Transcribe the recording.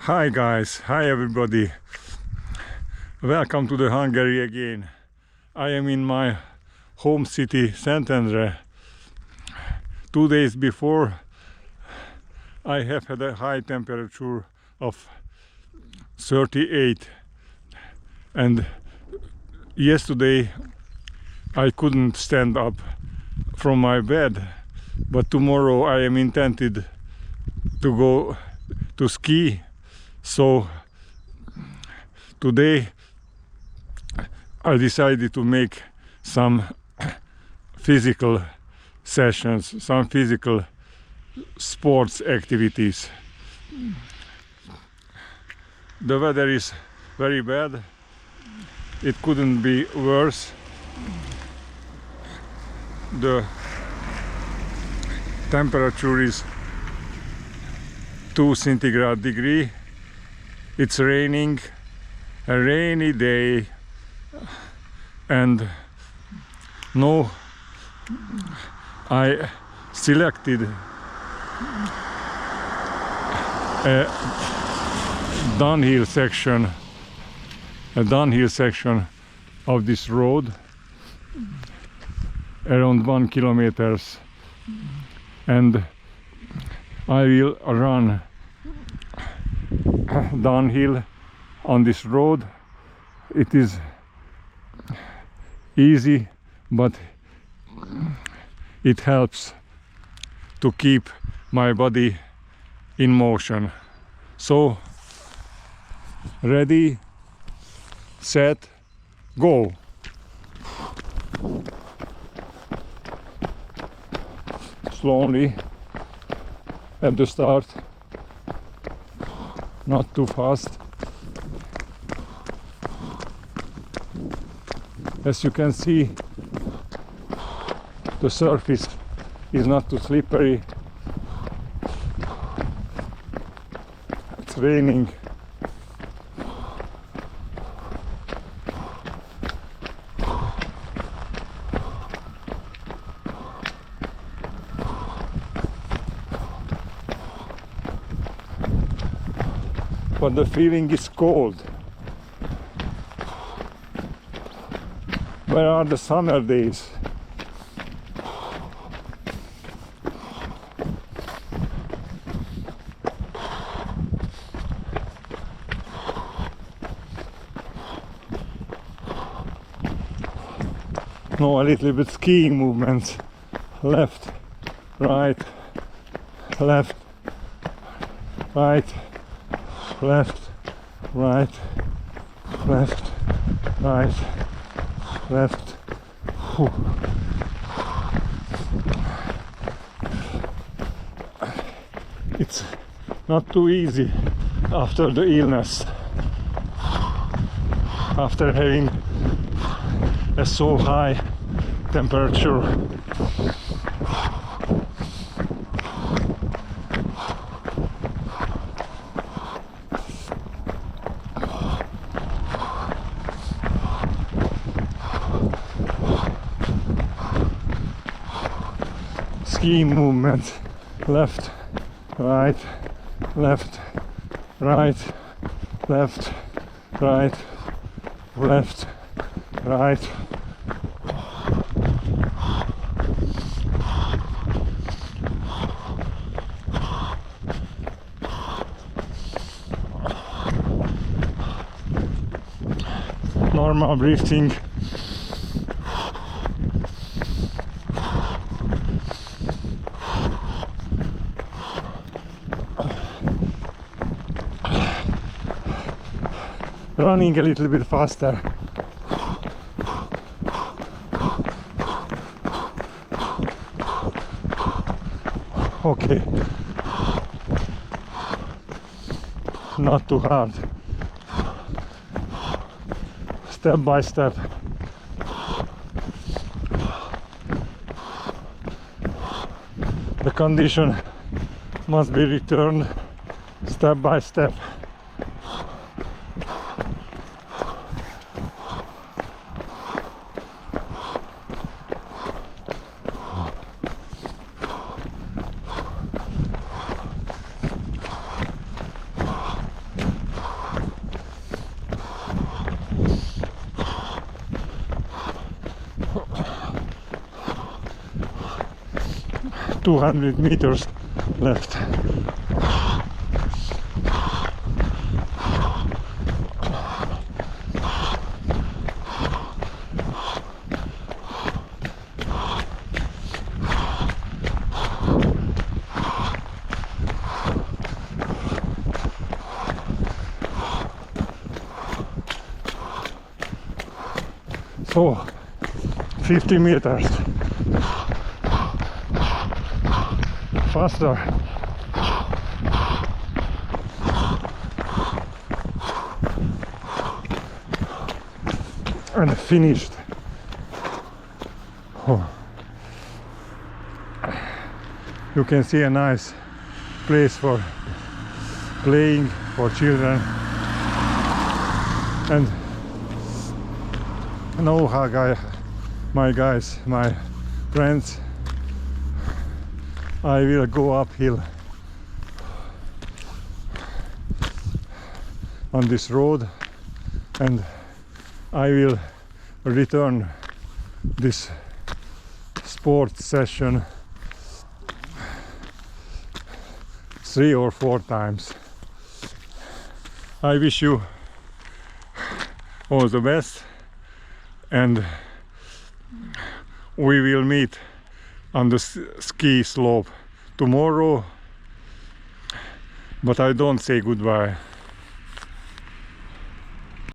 Hi guys, hi everybody. Welcome to the Hungary again. I am in my home city, Szentendre. 2 days before, I have had a high temperature of 38, and yesterday I couldn't stand up from my bed, but tomorrow I am intended to go to ski. So today I decided to make some physical sessions, some physical sports activities. The weather is very bad. It couldn't be worse. The temperature is 2 centigrade degree. It's raining, a rainy day, and no, I selected a downhill section of this road, around 1 kilometer, and I will run downhill on this road. It is easy, but it helps to keep my body in motion. So, ready, set, go. Slowly at the start, not too fast. As you can see, the surface is not too slippery. It's raining. But the feeling is cold. Where are the summer days? No, a little bit skiing movements. Left, right, left, right, left, right, left, right, left. Whew. It's not too easy after the illness, after having a so high temperature. Skiing movement, left, right, left, right, left, right, left, right. Normal breathing. Running a little bit faster. Okay. Not too hard. Step by step. The condition must be returned step by step. 200 meters left. So 50 meters faster. And finished. Oh. You can see a nice place for playing for children. And now my friends, I will go uphill on this road, and I will return this sports session 3 or 4 times. I wish you all the best, and we will meet on the ski slope tomorrow, but I don't say goodbye.